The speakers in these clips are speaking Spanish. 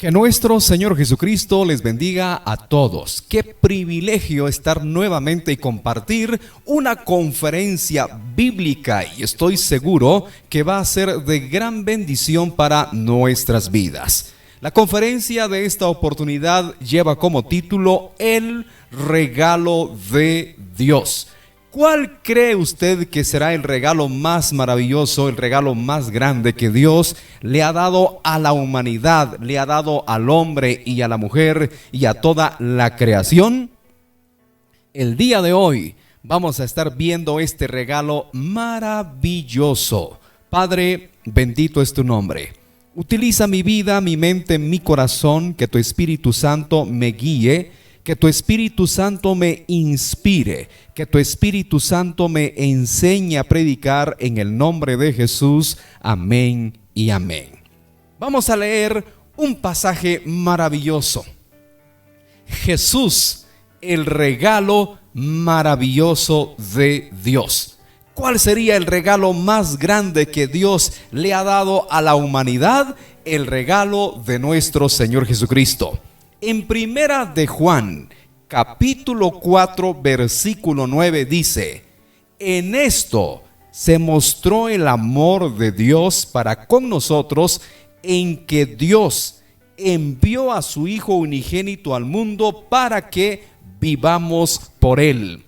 Que nuestro Señor Jesucristo les bendiga a todos. Qué privilegio estar nuevamente y compartir una conferencia bíblica, y estoy seguro que va a ser de gran bendición para nuestras vidas. La conferencia de esta oportunidad lleva como título El regalo de Dios. ¿Cuál cree usted que será el regalo más maravilloso, el regalo más grande que Dios le ha dado a la humanidad, le ha dado al hombre y a la mujer y a toda la creación? El día de hoy vamos a estar viendo este regalo maravilloso. Padre, bendito es tu nombre. Utiliza mi vida, mi mente, mi corazón, que tu Espíritu Santo me guíe, que tu Espíritu Santo me inspire, que tu Espíritu Santo me enseñe a predicar en el nombre de Jesús. Amén y amén. Vamos a leer un pasaje maravilloso. Jesús, el regalo maravilloso de Dios. ¿Cuál sería el regalo más grande que Dios le ha dado a la humanidad? El regalo de nuestro Señor Jesucristo. En Primera de Juan, capítulo 4, versículo 9 dice: en esto se mostró el amor de Dios para con nosotros, en que Dios envió a su Hijo unigénito al mundo para que vivamos por Él.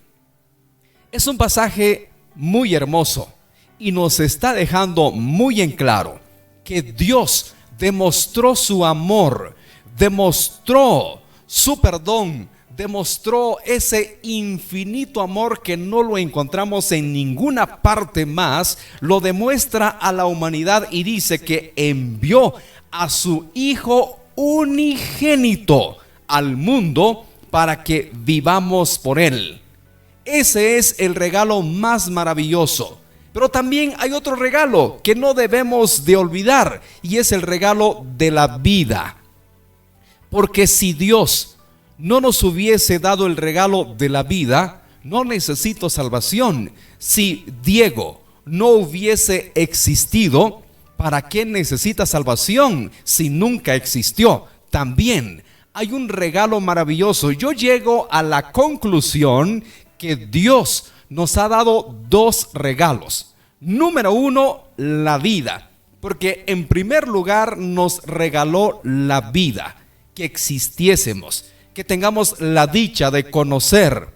Es un pasaje muy hermoso y nos está dejando muy en claro que Dios demostró su amor, demostró su perdón, demostró ese infinito amor que no lo encontramos en ninguna parte más. Lo demuestra a la humanidad y dice que envió a su Hijo unigénito al mundo para que vivamos por Él. Ese es el regalo más maravilloso. Pero también hay otro regalo que no debemos de olvidar, y es el regalo de la vida. Porque si Dios no nos hubiese dado el regalo de la vida, no necesito salvación. Si Diego no hubiese existido, ¿para qué necesita salvación si nunca existió? También hay un regalo maravilloso. Yo llego a la conclusión que Dios nos ha dado dos regalos. Número uno, la vida. Porque en primer lugar nos regaló la vida. Que existiésemos, que tengamos la dicha de conocer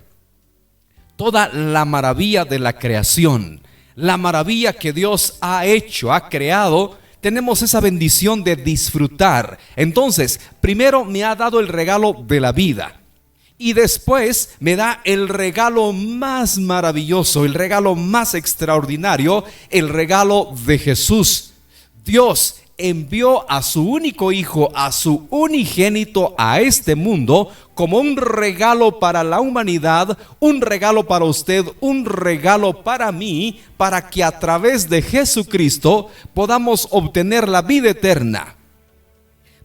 toda la maravilla de la creación, la maravilla que Dios ha hecho, ha creado. Tenemos esa bendición de disfrutar. Entonces, primero me ha dado el regalo de la vida, y después me da el regalo más maravilloso, el regalo más extraordinario, el regalo de Jesús. Dios envió a su único Hijo, a su unigénito, a este mundo como un regalo para la humanidad, un regalo para usted, un regalo para mí, para que a través de Jesucristo podamos obtener la vida eterna.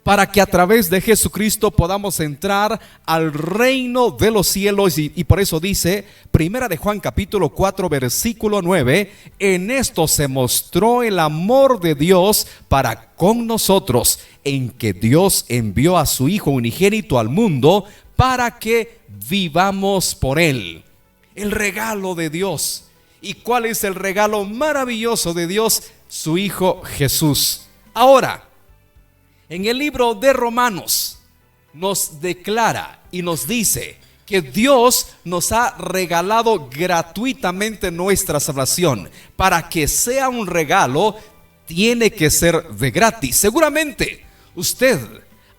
Para que a través de Jesucristo podamos entrar al reino de los cielos. Y por eso dice Primera de Juan capítulo 4 versículo 9: en esto se mostró el amor de Dios para con nosotros, en que Dios envió a su Hijo unigénito al mundo para que vivamos por Él. El regalo de Dios. ¿Y cuál es el regalo maravilloso de Dios? Su Hijo Jesús. Ahora, en el libro de Romanos nos declara y nos dice que Dios nos ha regalado gratuitamente nuestra salvación. Para que sea un regalo, tiene que ser de gratis. Seguramente usted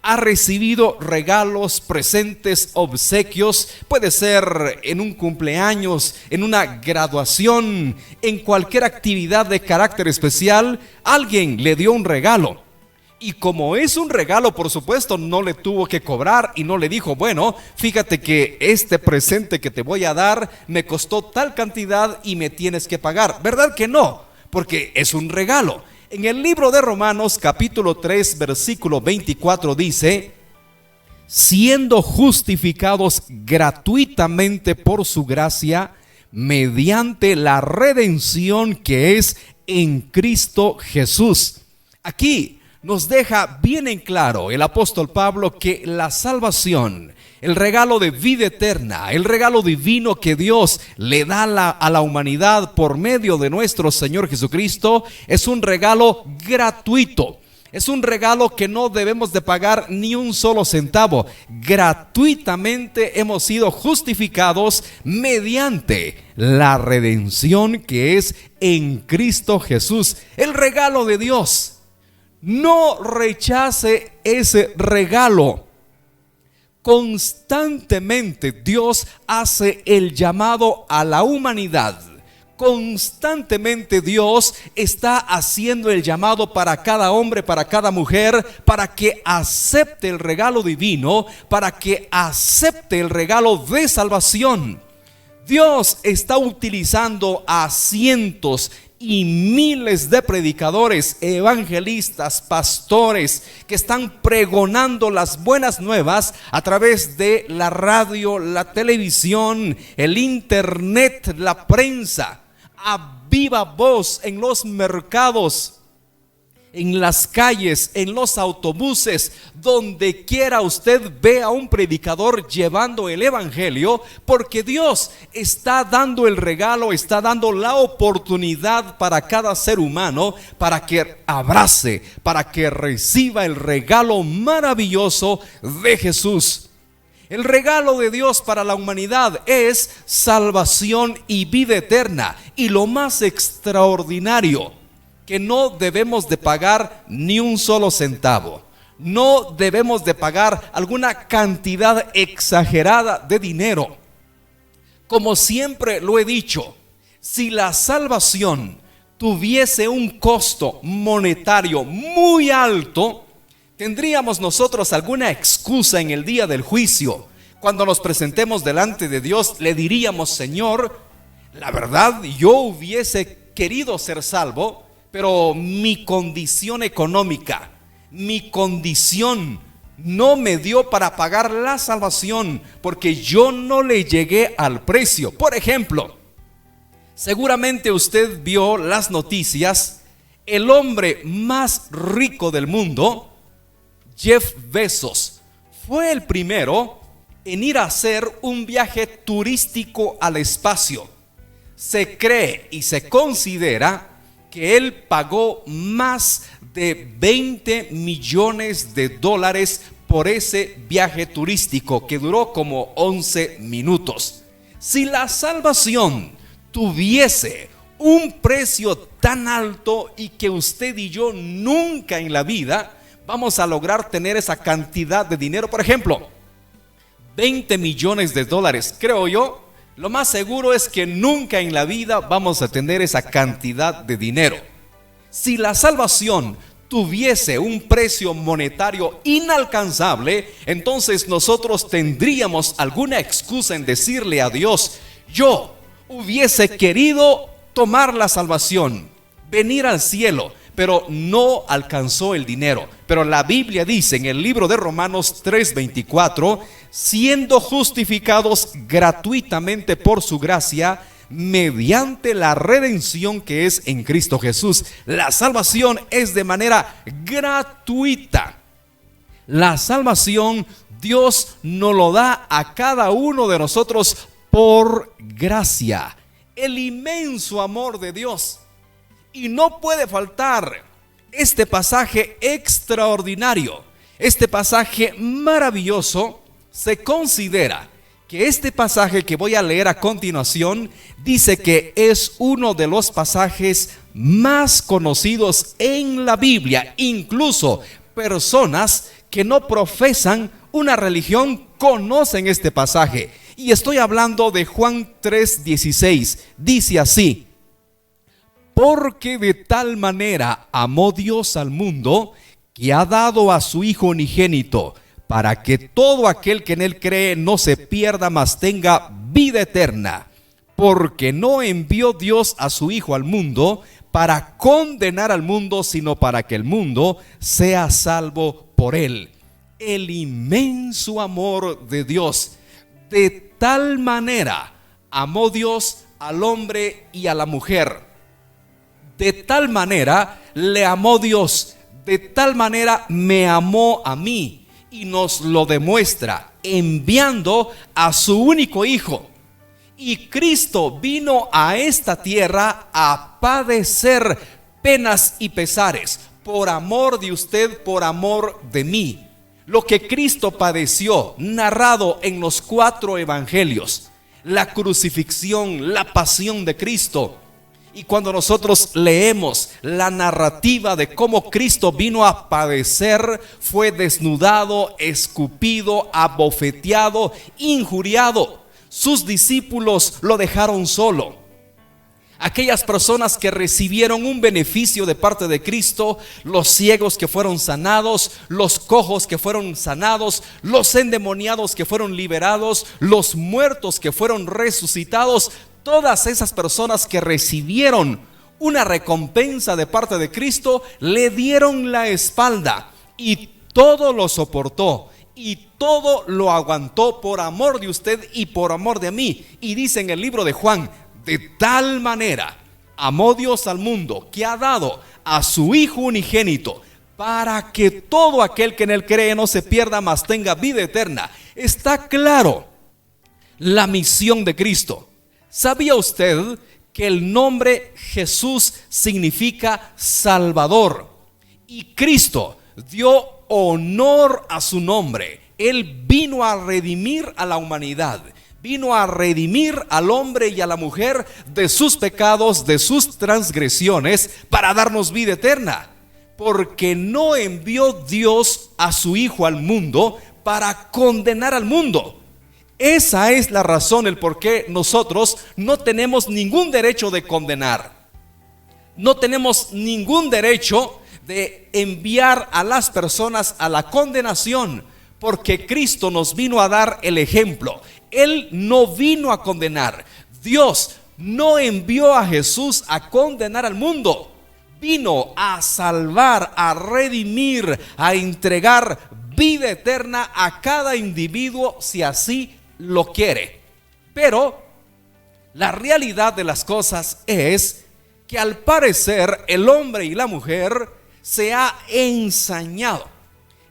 ha recibido regalos, presentes, obsequios. Puede ser en un cumpleaños, en una graduación, en cualquier actividad de carácter especial. Alguien le dio un regalo. Y como es un regalo, por supuesto, no le tuvo que cobrar y no le dijo: bueno, fíjate que este presente que te voy a dar me costó tal cantidad y me tienes que pagar. ¿Verdad que no? Porque es un regalo. En el libro de Romanos capítulo 3 versículo 24 dice: siendo justificados gratuitamente por su gracia, mediante la redención que es en Cristo Jesús. Aquí nos deja bien en claro el apóstol Pablo que la salvación, el regalo de vida eterna, el regalo divino que Dios le da a la humanidad por medio de nuestro Señor Jesucristo, es un regalo gratuito. Es un regalo que no debemos de pagar ni un solo centavo. Gratuitamente hemos sido justificados mediante la redención que es en Cristo Jesús. El regalo de Dios. No rechace ese regalo. Constantemente Dios hace el llamado a la humanidad. Constantemente Dios está haciendo el llamado para cada hombre, para cada mujer, para que acepte el regalo divino, para que acepte el regalo de salvación. Dios está utilizando a cientos y miles de predicadores, evangelistas, pastores que están pregonando las buenas nuevas a través de la radio, la televisión, el internet, la prensa, a viva voz en los mercados, en las calles, en los autobuses, donde quiera usted ve a un predicador llevando el evangelio, porque Dios está dando el regalo, está dando la oportunidad para cada ser humano, para que abrace, para que reciba el regalo maravilloso de Jesús. El regalo de Dios para la humanidad es salvación y vida eterna. Y lo más extraordinario, que no debemos de pagar ni un solo centavo. No debemos de pagar alguna cantidad exagerada de dinero. Como siempre lo he dicho, si la salvación tuviese un costo monetario muy alto, ¿tendríamos nosotros alguna excusa en el día del juicio? Cuando nos presentemos delante de Dios, le diríamos: Señor, la verdad yo hubiese querido ser salvo, pero mi condición económica, mi condición no me dio para pagar la salvación, porque yo no le llegué al precio. Por ejemplo, seguramente usted vio las noticias. El hombre más rico del mundo, Jeff Bezos, fue el primero en ir a hacer un viaje turístico al espacio. Se cree y se considera que él pagó más de 20 millones de dólares por ese viaje turístico que duró como 11 minutos. Si la salvación tuviese un precio tan alto y que usted y yo nunca en la vida vamos a lograr tener esa cantidad de dinero, por ejemplo, 20 millones de dólares, creo yo, lo más seguro es que nunca en la vida vamos a tener esa cantidad de dinero. Si la salvación tuviese un precio monetario inalcanzable, entonces nosotros tendríamos alguna excusa en decirle a Dios: yo hubiese querido tomar la salvación, venir al cielo, pero no alcanzó el dinero. Pero la Biblia dice en el libro de Romanos 3:24, siendo justificados gratuitamente por su gracia, mediante la redención que es en Cristo Jesús. La salvación es de manera gratuita. La salvación Dios nos lo da a cada uno de nosotros por gracia. El inmenso amor de Dios. Y no puede faltar este pasaje extraordinario, este pasaje maravilloso. Se considera que este pasaje que voy a leer a continuación dice que es uno de los pasajes más conocidos en la Biblia. Incluso personas que no profesan una religión conocen este pasaje. Y estoy hablando de Juan 3:16. Dice así: porque de tal manera amó Dios al mundo, que ha dado a su Hijo unigénito, para que todo aquel que en él cree no se pierda, mas tenga vida eterna. Porque no envió Dios a su Hijo al mundo para condenar al mundo, sino para que el mundo sea salvo por él. El inmenso amor de Dios. De tal manera amó Dios al hombre y a la mujer. De tal manera le amó Dios. de tal manera me amó a mí, y nos lo demuestra enviando a su único Hijo. Y Cristo vino a esta tierra a padecer penas y pesares por amor de usted, por amor de mí. Lo que Cristo padeció, narrado en los 4 evangelios, la crucifixión, la pasión de Cristo. Y cuando nosotros leemos la narrativa de cómo Cristo vino a padecer, fue desnudado, escupido, abofeteado, injuriado. Sus discípulos lo dejaron solo. Aquellas personas que recibieron un beneficio de parte de Cristo, los ciegos que fueron sanados, los cojos que fueron sanados, los endemoniados que fueron liberados, los muertos que fueron resucitados, todas esas personas que recibieron una recompensa de parte de Cristo, le dieron la espalda y todo lo soportó y todo lo aguantó por amor de usted y por amor de mí. Y dice en el libro de Juan: de tal manera amó Dios al mundo, que ha dado a su Hijo unigénito, para que todo aquel que en él cree no se pierda, mas tenga vida eterna. Está claro la misión de Cristo. ¿Sabía usted que el nombre Jesús significa Salvador? Y Cristo dio honor a su nombre. Él vino a redimir a la humanidad. Vino a redimir al hombre y a la mujer de sus pecados, de sus transgresiones, para darnos vida eterna. Porque no envió Dios a su Hijo al mundo para condenar al mundo. Esa es la razón, el por qué nosotros no tenemos ningún derecho de condenar. No tenemos ningún derecho de enviar a las personas a la condenación, porque Cristo nos vino a dar el ejemplo. Él no vino a condenar. Dios no envió a Jesús a condenar al mundo. Vino a salvar, a redimir, a entregar vida eterna a cada individuo si así lo quiere. Pero la realidad de las cosas es que al parecer el hombre y la mujer se ha ensañado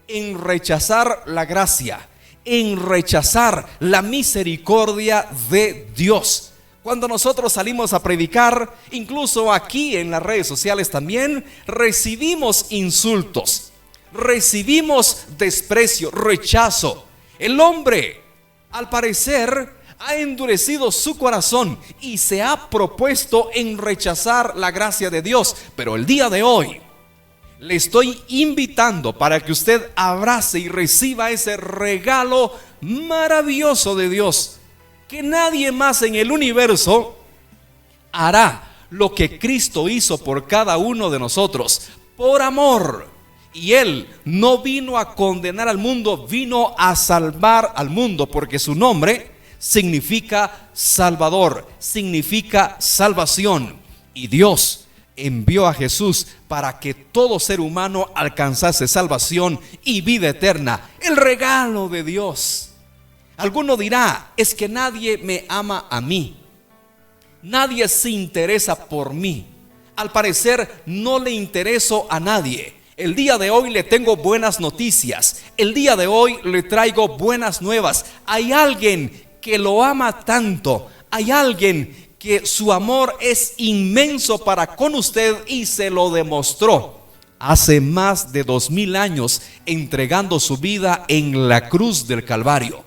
en rechazar la gracia, en rechazar la misericordia de Dios. Cuando nosotros salimos a predicar, incluso aquí en las redes sociales también, recibimos insultos, recibimos desprecio, rechazo. El hombre, al parecer, ha endurecido su corazón y se ha propuesto en rechazar la gracia de Dios. Pero el día de hoy le estoy invitando para que usted abrace y reciba ese regalo maravilloso de Dios, que nadie más en el universo hará lo que Cristo hizo por cada uno de nosotros, por amor. Y Él no vino a condenar al mundo, vino a salvar al mundo, porque su nombre significa Salvador, significa salvación. Y Dios envió a Jesús para que todo ser humano alcanzase salvación y vida eterna, el regalo de Dios. Alguno dirá: es que nadie me ama a mí, nadie se interesa por mí. Al parecer no le intereso a nadie. El día de hoy le tengo buenas noticias. El día de hoy le traigo buenas nuevas. Hay alguien que lo ama tanto. Hay alguien que su amor es inmenso para con usted y se lo demostró hace más de 2000 años, entregando su vida en la cruz del Calvario,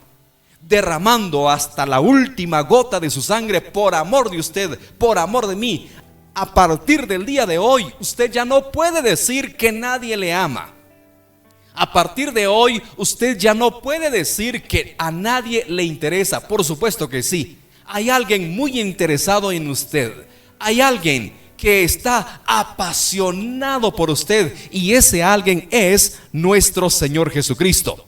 derramando hasta la última gota de su sangre por amor de usted, por amor de mí. A partir del día de hoy, usted ya no puede decir que nadie le ama. A partir de hoy, usted ya no puede decir que a nadie le interesa. Por supuesto que sí. Hay alguien muy interesado en usted. Hay alguien que está apasionado por usted, y ese alguien es nuestro Señor Jesucristo.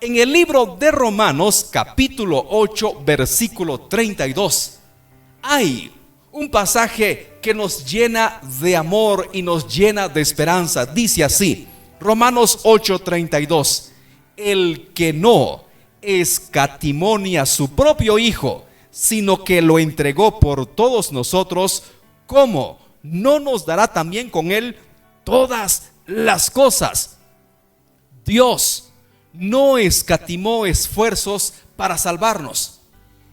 En el libro de Romanos, capítulo 8, versículo 32, hay un pasaje que nos llena de amor y nos llena de esperanza. Dice así, Romanos 8:32: el que no escatimonia a su propio Hijo, sino que lo entregó por todos nosotros, ¿cómo no nos dará también con él todas las cosas. Dios no escatimó esfuerzos para salvarnos.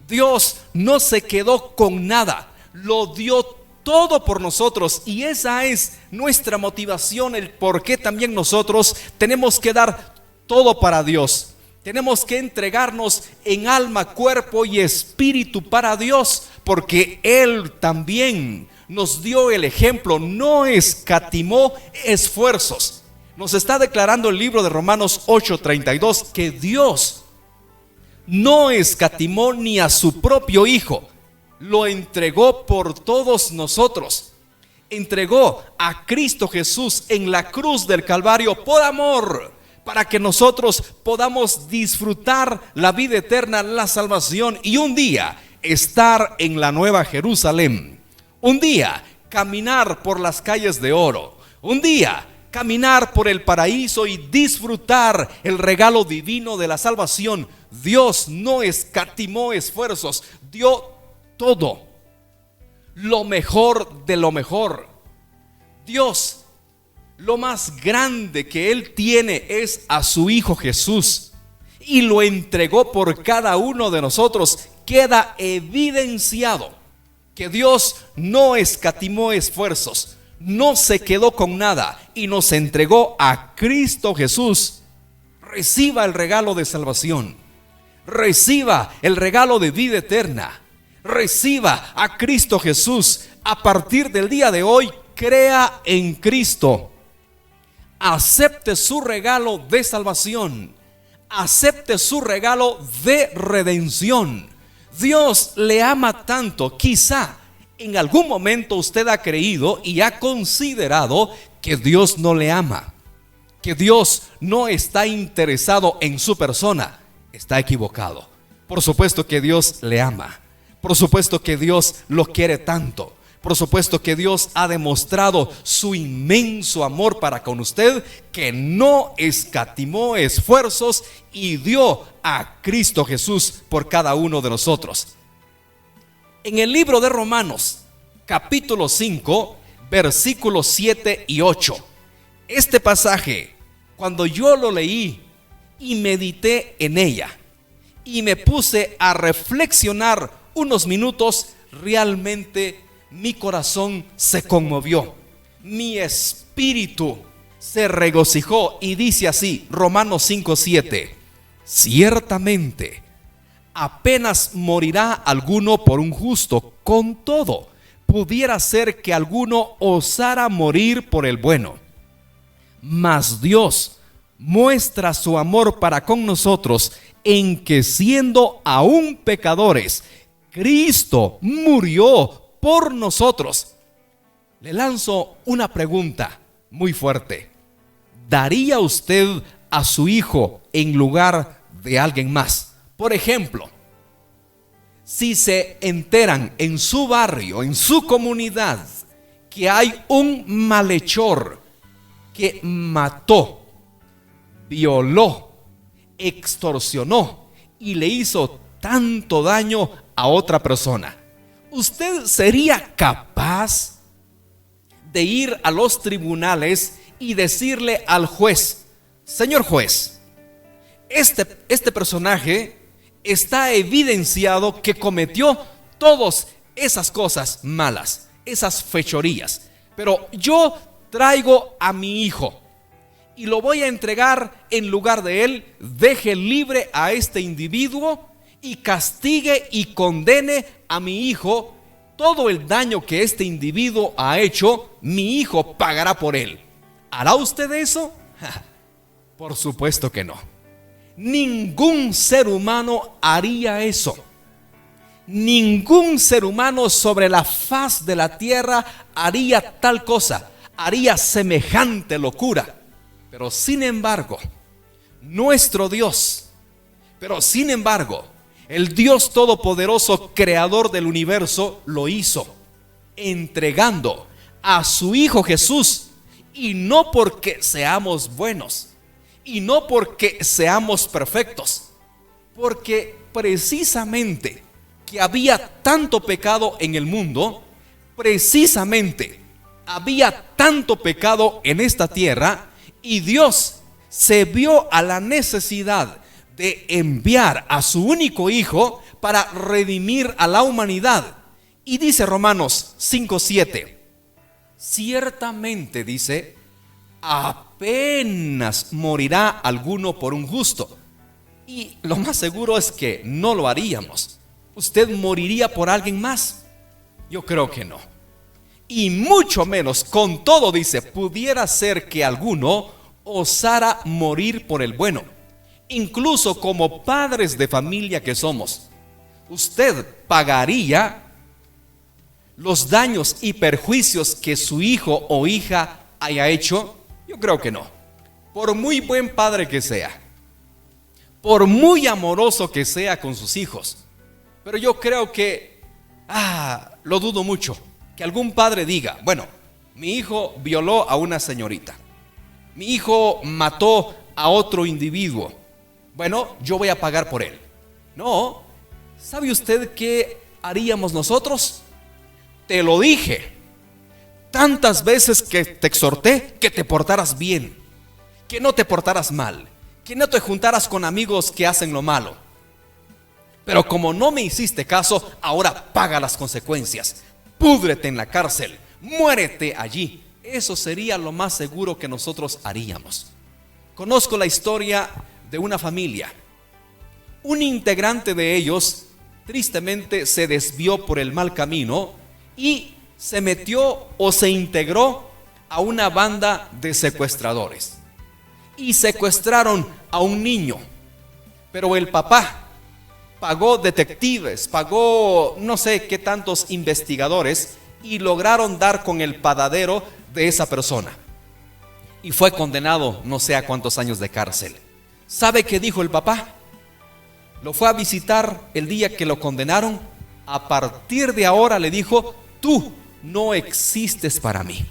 Dios no se quedó con nada, lo dio todo por nosotros, y esa es nuestra motivación, el por qué también nosotros tenemos que dar todo para Dios. Tenemos que entregarnos en alma, cuerpo y espíritu para Dios, porque Él también nos dio el ejemplo, no escatimó esfuerzos. Nos está declarando el libro de Romanos 8:32 que Dios no escatimó ni a su propio Hijo, lo entregó por todos nosotros. Entregó a Cristo Jesús en la cruz del Calvario por amor, para que nosotros podamos disfrutar la vida eterna, la salvación, y un día estar en la Nueva Jerusalén. Un día caminar por las calles de oro. Un día caminar por el paraíso y disfrutar el regalo divino de la salvación. Dios no escatimó esfuerzos, dio todo, lo mejor de lo mejor. Dios, lo más grande que Él tiene es a su Hijo Jesús, y lo entregó por cada uno de nosotros. Queda evidenciado que Dios no escatimó esfuerzos, no se quedó con nada y nos entregó a Cristo Jesús. Reciba el regalo de salvación, reciba el regalo de vida eterna, reciba a Cristo Jesús. A partir del día de hoy, crea en Cristo, acepte su regalo de salvación, acepte su regalo de redención. Dios le ama tanto. Quizá en algún momento usted ha creído y ha considerado que Dios no le ama, que Dios no está interesado en su persona. Está equivocado. Por supuesto que Dios le ama. Por supuesto que Dios lo quiere tanto. Por supuesto que Dios ha demostrado su inmenso amor para con usted, que no escatimó esfuerzos y dio a Cristo Jesús por cada uno de nosotros. En el libro de Romanos, capítulo 5, versículos 7 y 8. Este pasaje, cuando yo lo leí y medité en ella y me puse a reflexionar unos minutos, realmente mi corazón se conmovió, mi espíritu se regocijó, y dice así, Romanos 5:7: ciertamente apenas morirá alguno por un justo, con todo pudiera ser que alguno osara morir por el bueno. Mas Dios muestra su amor para con nosotros en que, siendo aún pecadores, Cristo murió por nosotros. Le lanzo una pregunta muy fuerte: ¿daría usted a su hijo en lugar de alguien más? Por ejemplo, si se enteran en su barrio, en su comunidad, que hay un malhechor que mató, violó, extorsionó y le hizo tanto daño a otra persona, ¿usted sería capaz de ir a los tribunales y decirle al juez: señor juez, este personaje está evidenciado que cometió todas esas cosas malas, esas fechorías, pero yo traigo a mi hijo y lo voy a entregar en lugar de él? Deje libre a este individuo y castigue y condene a mi hijo. Todo el daño que este individuo ha hecho, mi hijo pagará por él. ¿Hará usted eso? Por supuesto que no. Ningún ser humano haría eso. Ningún ser humano sobre la faz de la tierra haría tal cosa, haría semejante locura. Pero sin embargo, nuestro Dios, el Dios todopoderoso, creador del universo, lo hizo, entregando a su Hijo Jesús. Y no porque seamos buenos, y no porque seamos perfectos, porque precisamente que había tanto pecado en el mundo, precisamente había tanto pecado en esta tierra y Dios se vio a la necesidad de enviar a su único hijo para redimir a la humanidad. Y dice Romanos 5:7, ciertamente dice, apenas morirá alguno por un justo. Y lo más seguro es que no lo haríamos. ¿Usted moriría por alguien más? Yo creo que no. Y mucho menos, con todo dice, pudiera ser que alguno osara morir por el bueno. Incluso como padres de familia que somos, ¿usted pagaría los daños y perjuicios que su hijo o hija haya hecho? Yo creo que no. Por muy buen padre que sea, por muy amoroso que sea con sus hijos, pero yo creo que, lo dudo mucho, que algún padre diga, bueno, mi hijo violó a una señorita, mi hijo mató a otro individuo, bueno, yo voy a pagar por él. No, ¿sabe usted qué haríamos nosotros? Te lo dije tantas veces que te exhorté que te portaras bien, que no te portaras mal, que no te juntaras con amigos que hacen lo malo. Pero como no me hiciste caso, ahora paga las consecuencias. Púdrete en la cárcel, muérete allí. Eso sería lo más seguro que nosotros haríamos. Conozco la historia de una familia. Un integrante de ellos tristemente se desvió por el mal camino y se metió o se integró a una banda de secuestradores. Y secuestraron a un niño. Pero el papá pagó detectives, pagó no sé qué tantos investigadores y lograron dar con el paradero de esa persona. Y fue condenado no sé a cuántos años de cárcel. ¿Sabe qué dijo el papá? Lo fue a visitar el día que lo condenaron. A partir de ahora le dijo, tú no existes para mí.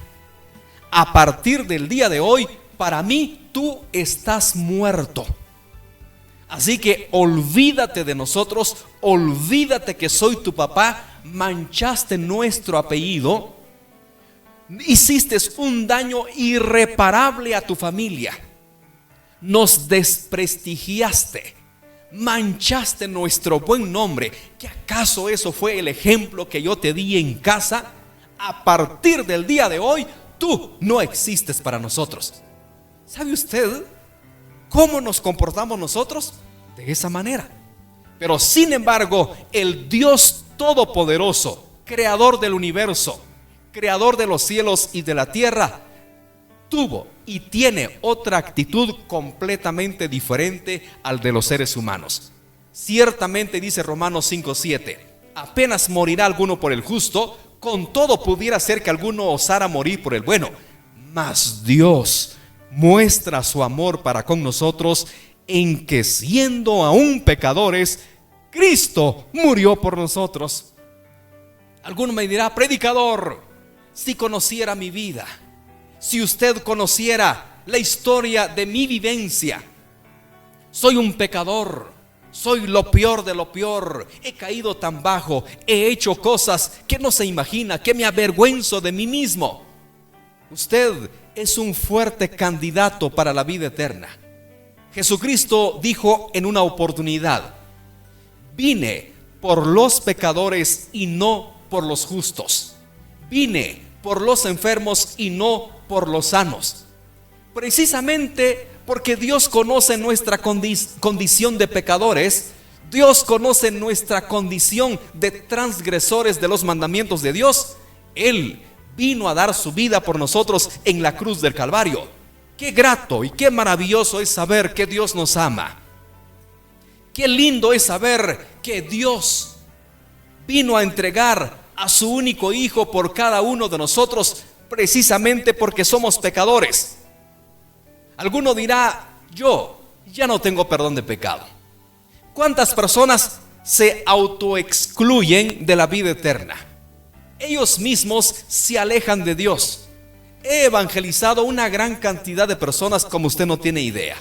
A partir del día de hoy, para mí tú estás muerto. Así que olvídate de nosotros, olvídate que soy tu papá, manchaste nuestro apellido, hiciste un daño irreparable a tu familia, nos desprestigiaste, manchaste nuestro buen nombre. ¿Qué acaso eso fue el ejemplo que yo te di en casa? A partir del día de hoy, tú no existes para nosotros. ¿Sabe usted cómo nos comportamos nosotros? De esa manera. Pero sin embargo, el Dios Todopoderoso, creador del universo, creador de los cielos y de la tierra, tuvo y tiene otra actitud completamente diferente al de los seres humanos. Ciertamente dice Romanos 5:7, apenas morirá alguno por el justo, con todo pudiera ser que alguno osara morir por el bueno. Mas Dios muestra su amor para con nosotros en que siendo aún pecadores, Cristo murió por nosotros. Alguno me dirá, predicador, si conociera mi vida, si usted conociera la historia de mi vivencia, soy un pecador, soy lo peor de lo peor, he caído tan bajo, he hecho cosas que no se imagina, que me avergüenzo de mí mismo. Usted es un fuerte candidato para la vida eterna. Jesucristo dijo en una oportunidad, vine por los pecadores y no por los justos. Vine por los enfermos y no por los sanos. Precisamente porque Dios conoce nuestra condición de pecadores, Dios conoce nuestra condición de transgresores de los mandamientos de Dios. Él vino a dar su vida por nosotros en la cruz del Calvario. Qué grato y qué maravilloso es saber que Dios nos ama. Qué lindo es saber que Dios vino a entregar a su único hijo por cada uno de nosotros, precisamente porque somos pecadores. Alguno dirá, yo ya no tengo perdón de pecado. ¿Cuántas personas se autoexcluyen de la vida eterna? Ellos mismos se alejan de Dios. He evangelizado una gran cantidad de personas como usted no tiene idea.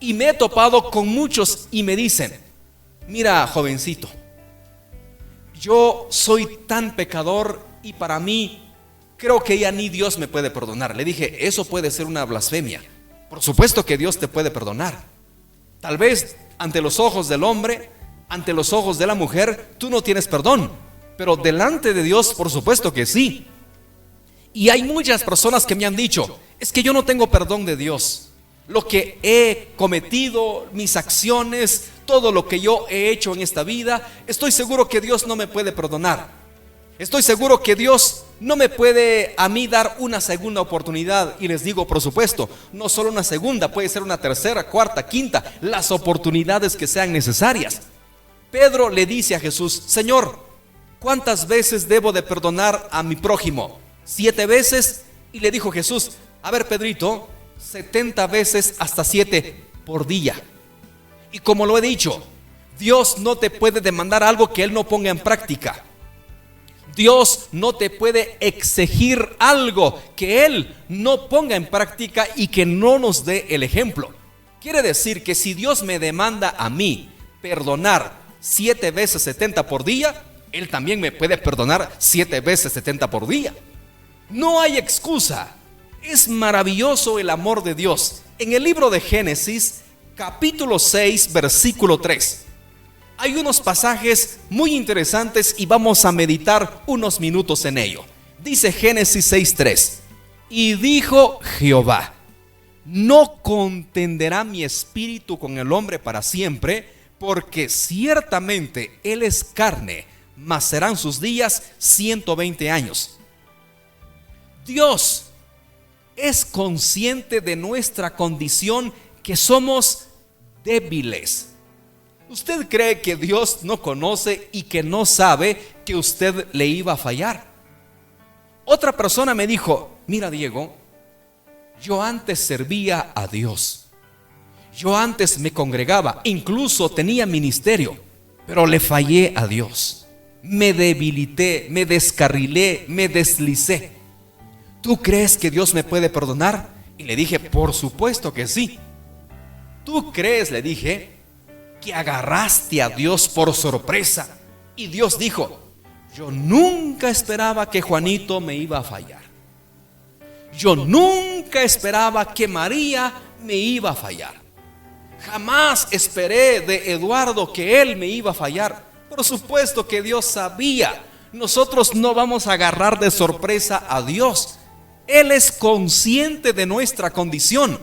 Y me he topado con muchos y me dicen, mira, jovencito, yo soy tan pecador y para mí creo que ya ni Dios me puede perdonar. Le dije, eso puede ser una blasfemia. Por supuesto que Dios te puede perdonar. Tal vez ante los ojos del hombre, ante los ojos de la mujer, tú no tienes perdón, pero delante de Dios, por supuesto que sí. Y hay muchas personas que me han dicho, es que yo no tengo perdón de Dios. Lo que he cometido, mis acciones, todo lo que yo he hecho en esta vida, estoy seguro que Dios no me puede perdonar. Estoy seguro que Dios no me puede a mí dar una segunda oportunidad. Y les digo, por supuesto, no solo una segunda, puede ser una tercera, cuarta, quinta, las oportunidades que sean necesarias. Pedro le dice a Jesús, Señor, ¿cuántas veces debo de perdonar a mi prójimo? 7 veces. Y le dijo Jesús, a ver, Pedrito, 70 veces hasta 7 por día. Y como lo he dicho, Dios no te puede demandar algo que Él no ponga en práctica. Dios no te puede exigir algo que Él no ponga en práctica y que no nos dé el ejemplo. Quiere decir que si Dios me demanda a mí perdonar 7 veces 70 por día, Él también me puede perdonar 7 veces 70 por día. No hay excusa. Es maravilloso el amor de Dios. En el libro de Génesis, capítulo 6, versículo 3. Hay unos pasajes muy interesantes y vamos a meditar unos minutos en ello. Dice Génesis 6:3. Y dijo Jehová, no contenderá mi espíritu con el hombre para siempre, porque ciertamente él es carne, mas serán sus días 120 años. Dios es consciente de nuestra condición, que somos débiles. ¿Usted cree que Dios no conoce y que no sabe que usted le iba a fallar? Otra persona me dijo, mira Diego, yo antes servía a Dios. Yo antes me congregaba, incluso tenía ministerio, pero le fallé a Dios. Me debilité, me descarrilé, me deslicé. ¿Tú crees que Dios me puede perdonar? Y le dije, por supuesto que sí. ¿Tú crees, le dije, que agarraste a Dios por sorpresa? Y Dios dijo, yo nunca esperaba que Juanito me iba a fallar. Yo nunca esperaba que María me iba a fallar. Jamás esperé de Eduardo que él me iba a fallar. Por supuesto que Dios sabía. Nosotros no vamos a agarrar de sorpresa a Dios. Él es consciente de nuestra condición.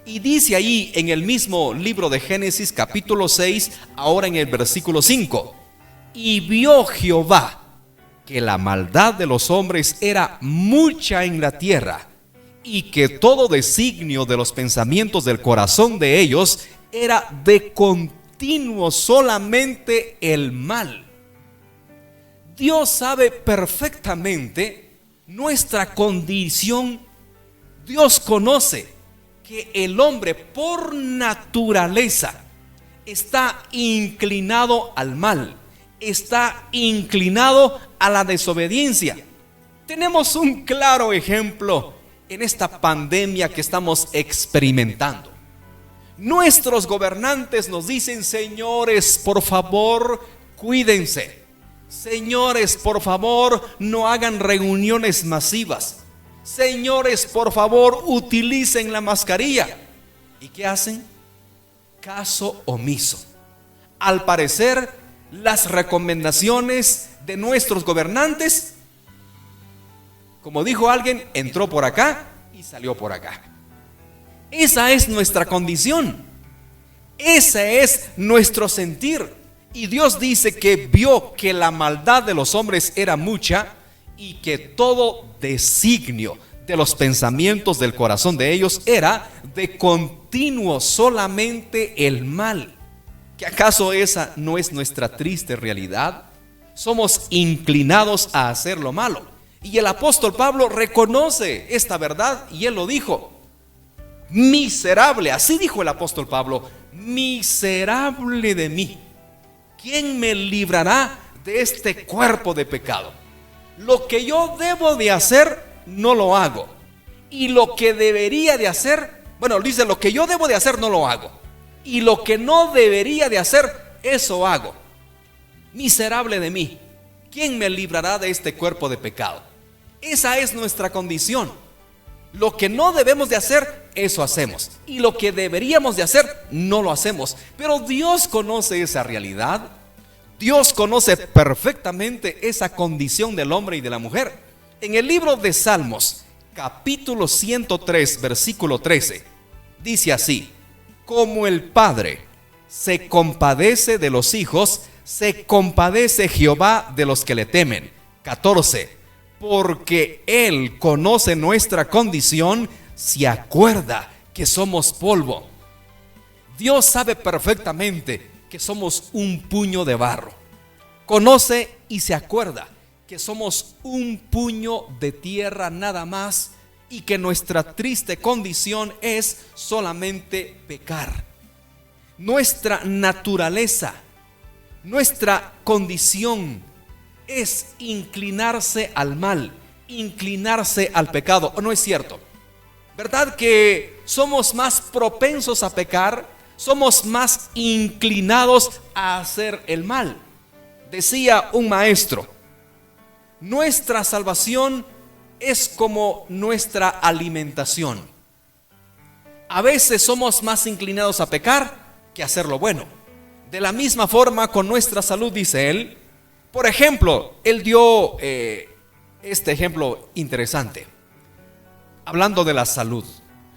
Y dice ahí en el mismo libro de Génesis capítulo 6, ahora en el versículo 5. Y vio Jehová que la maldad de los hombres era mucha en la tierra, y que todo designio de los pensamientos del corazón de ellos era de continuo solamente el mal. Dios sabe perfectamente nuestra condición. Dios conoce que el hombre por naturaleza está inclinado al mal, está inclinado a la desobediencia. Tenemos un claro ejemplo en esta pandemia que estamos experimentando. Nuestros gobernantes nos dicen, señores, por favor, cuídense. Señores, por favor, no hagan reuniones masivas. Señores, por favor, utilicen la mascarilla. ¿Y qué hacen? Caso omiso. Al parecer, las recomendaciones de nuestros gobernantes, como dijo alguien, entró por acá y salió por acá. Esa es nuestra condición. Ese es nuestro sentir. Y Dios dice que vio que la maldad de los hombres era mucha, y que todo designio de los pensamientos del corazón de ellos era de continuo solamente el mal. ¿Que acaso esa no es nuestra triste realidad? Somos inclinados a hacer lo malo. Y el apóstol Pablo reconoce esta verdad y él lo dijo. Miserable, así dijo el apóstol Pablo, miserable de mí. ¿Quién me librará de este cuerpo de pecado? Lo que yo debo de hacer, no lo hago. Y lo que debería de hacer, dice, lo que yo debo de hacer, no lo hago. Y lo que no debería de hacer, eso hago. Miserable de mí. ¿Quién me librará de este cuerpo de pecado? Esa es nuestra condición. Lo que no debemos de hacer, eso hacemos. Y lo que deberíamos de hacer, no lo hacemos. Pero Dios conoce esa realidad. Dios conoce perfectamente esa condición del hombre y de la mujer. En el libro de Salmos, capítulo 103, versículo 13, dice así: como el Padre se compadece de los hijos, se compadece Jehová de los que le temen. 14. Porque Él conoce nuestra condición, se acuerda que somos polvo. Dios sabe perfectamente que somos un puño de barro. Conoce y se acuerda que somos un puño de tierra nada más, y que nuestra triste condición es solamente pecar. Nuestra naturaleza, nuestra condición es inclinarse al mal, inclinarse al pecado. ¿O no es cierto? ¿Verdad que somos más propensos a pecar? Somos más inclinados a hacer el mal. Decía un maestro: nuestra salvación es como nuestra alimentación. A veces somos más inclinados a pecar que a hacer lo bueno. De la misma forma con nuestra salud, dice él. Por ejemplo, él dio este ejemplo interesante, hablando de la salud.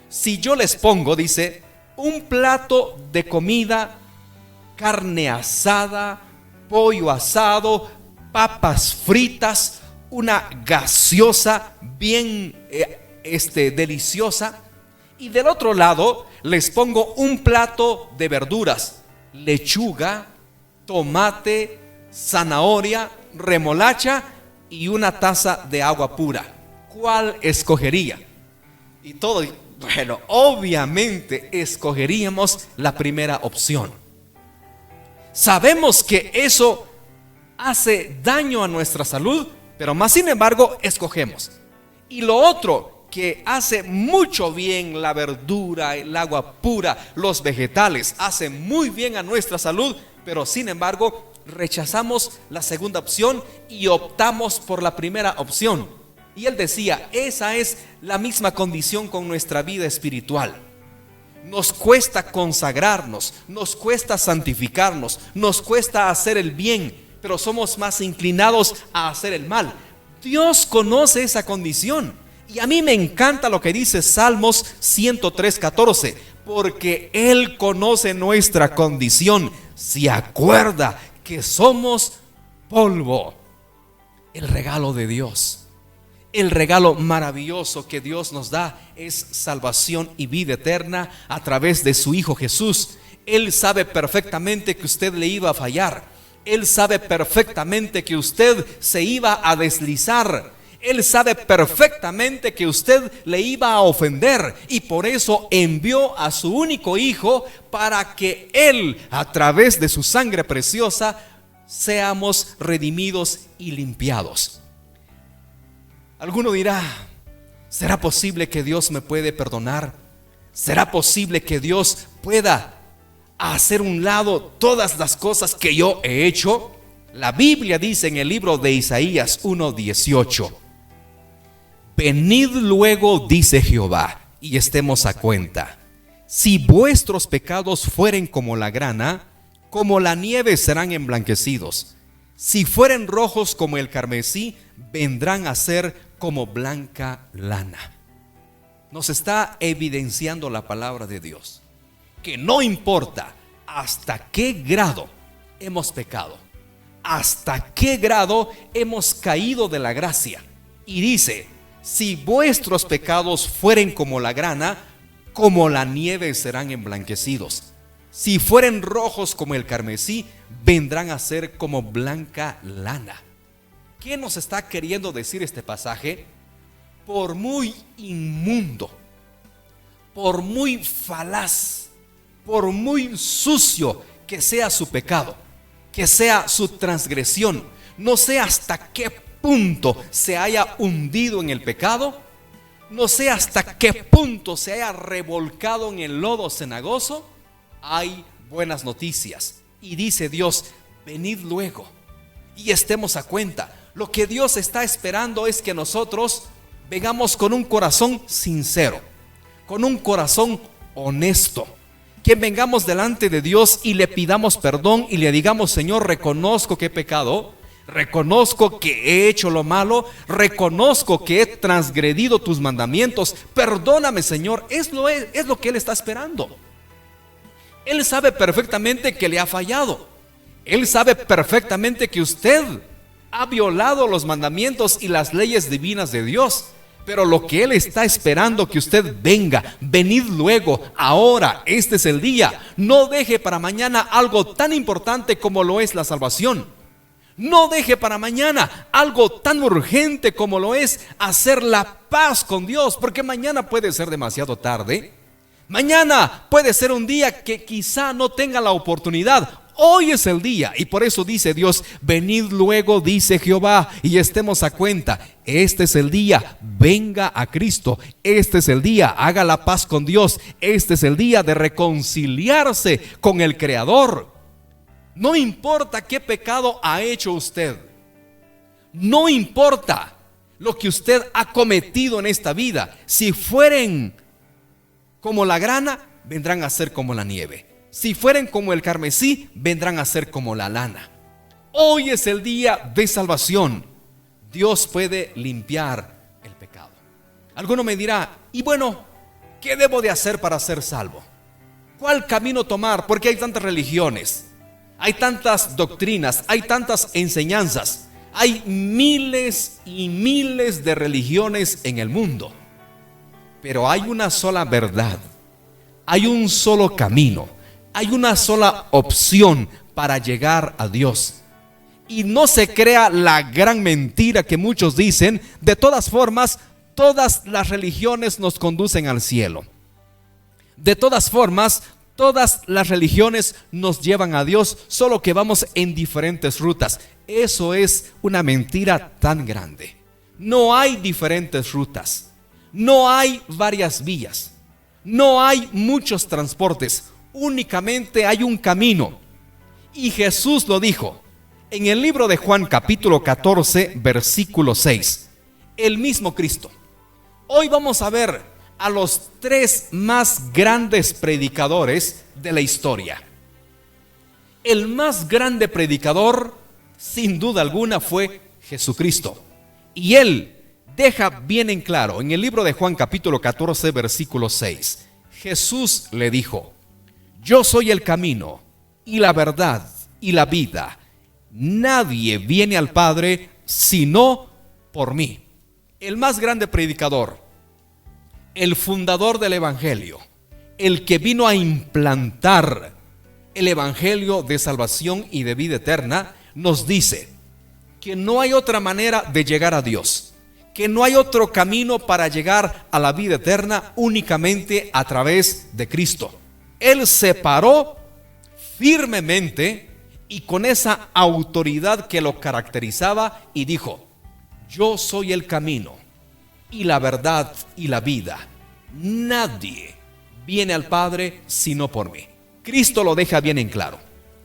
Si yo les pongo, dice, un plato de comida, carne asada, pollo asado, papas fritas, una gaseosa bien deliciosa, y del otro lado les pongo un plato de verduras, lechuga, tomate, zanahoria, remolacha y una taza de agua pura, ¿cuál escogería? Y todo, bueno, obviamente escogeríamos la primera opción. Sabemos que eso hace daño a nuestra salud, pero más sin embargo escogemos. Y lo otro que hace mucho bien, la verdura, el agua pura, los vegetales, hace muy bien a nuestra salud, pero sin embargo rechazamos la segunda opción y optamos por la primera opción. Y él decía, esa es la misma condición con nuestra vida espiritual. Nos cuesta consagrarnos, nos cuesta santificarnos, nos cuesta hacer el bien, pero somos más inclinados a hacer el mal. Dios conoce esa condición. Y a mí me encanta lo que dice Salmos 103:14, porque Él conoce nuestra condición, se acuerda que somos polvo. El regalo de Dios, el regalo maravilloso que Dios nos da es salvación y vida eterna a través de su Hijo Jesús. Él sabe perfectamente que usted le iba a fallar. Él sabe perfectamente que usted se iba a deslizar. Él sabe perfectamente que usted le iba a ofender, y por eso envió a su único Hijo para que Él, a través de su sangre preciosa, seamos redimidos y limpiados. Alguno dirá, ¿será posible que Dios me puede perdonar? ¿Será posible que Dios pueda hacer un lado todas las cosas que yo he hecho? La Biblia dice en el libro de Isaías 1:18: venid luego, dice Jehová, y estemos a cuenta. Si vuestros pecados fueren como la grana, como la nieve serán emblanquecidos. Si fueren rojos como el carmesí, vendrán a ser como blanca lana. Nos está evidenciando la palabra de Dios que no importa hasta qué grado hemos pecado, hasta qué grado hemos caído de la gracia. Y dice, si vuestros pecados fueren como la grana, como la nieve serán emblanquecidos. Si fueren rojos como el carmesí, vendrán a ser como blanca lana. ¿Qué nos está queriendo decir este pasaje? Por muy inmundo, por muy falaz, por muy sucio que sea su pecado, que sea su transgresión, no sé hasta qué punto se haya hundido en el pecado, no sé hasta qué punto se haya revolcado en el lodo cenagoso, hay buenas noticias. Y dice Dios, venid luego y estemos a cuenta. Lo que Dios está esperando es que nosotros vengamos con un corazón sincero, con un corazón honesto, que vengamos delante de Dios y le pidamos perdón y le digamos: Señor, reconozco que he pecado, reconozco que he hecho lo malo, reconozco que he transgredido tus mandamientos, perdóname, Señor. Es lo que Él está esperando. Él sabe perfectamente que le ha fallado. Él sabe perfectamente que usted ha violado los mandamientos y las leyes divinas de Dios. Pero lo que Él está esperando que usted venga, venid luego, ahora, este es el día. No deje para mañana algo tan importante como lo es la salvación. No deje para mañana algo tan urgente como lo es hacer la paz con Dios, porque mañana puede ser demasiado tarde. Mañana puede ser un día que quizá no tenga la oportunidad. Hoy es el día, y por eso dice Dios: venid luego, dice Jehová, y estemos a cuenta. Este es el día, venga a Cristo. Este es el día, haga la paz con Dios. Este es el día de reconciliarse con el Creador. No importa qué pecado ha hecho usted, no importa lo que usted ha cometido en esta vida. Si fueren como la grana, vendrán a ser como la nieve. Si fueren como el carmesí, vendrán a ser como la lana. Hoy es el día de salvación. Dios puede limpiar el pecado. Alguno me dirá: y bueno, ¿qué debo de hacer para ser salvo? ¿Cuál camino tomar? Porque hay tantas religiones, hay tantas doctrinas, hay tantas enseñanzas, hay miles y miles de religiones en el mundo. Pero hay una sola verdad, hay un solo camino, hay una sola opción para llegar a Dios. Y no se crea la gran mentira que muchos dicen: de todas formas, todas las religiones nos conducen al cielo. De todas formas, todas las religiones nos llevan a Dios, solo que vamos en diferentes rutas. Eso es una mentira tan grande. No hay diferentes rutas, no hay varias vías, no hay muchos transportes. Únicamente hay un camino, y Jesús lo dijo en el libro de Juan capítulo 14 versículo 6. El mismo Cristo. Hoy vamos a ver a los tres más grandes predicadores de la historia. El más grande predicador, sin duda alguna, fue Jesucristo, y Él deja bien en claro en el libro de Juan capítulo 14 versículo 6. Jesús le dijo: yo soy el camino y la verdad y la vida. Nadie viene al Padre sino por mí. El más grande predicador, el fundador del Evangelio, el que vino a implantar el Evangelio de salvación y de vida eterna, nos dice que no hay otra manera de llegar a Dios, que no hay otro camino para llegar a la vida eterna, únicamente a través de Cristo. Él se paró firmemente y con esa autoridad que lo caracterizaba y dijo: yo soy el camino y la verdad y la vida. Nadie viene al Padre sino por mí. Cristo lo deja bien en claro.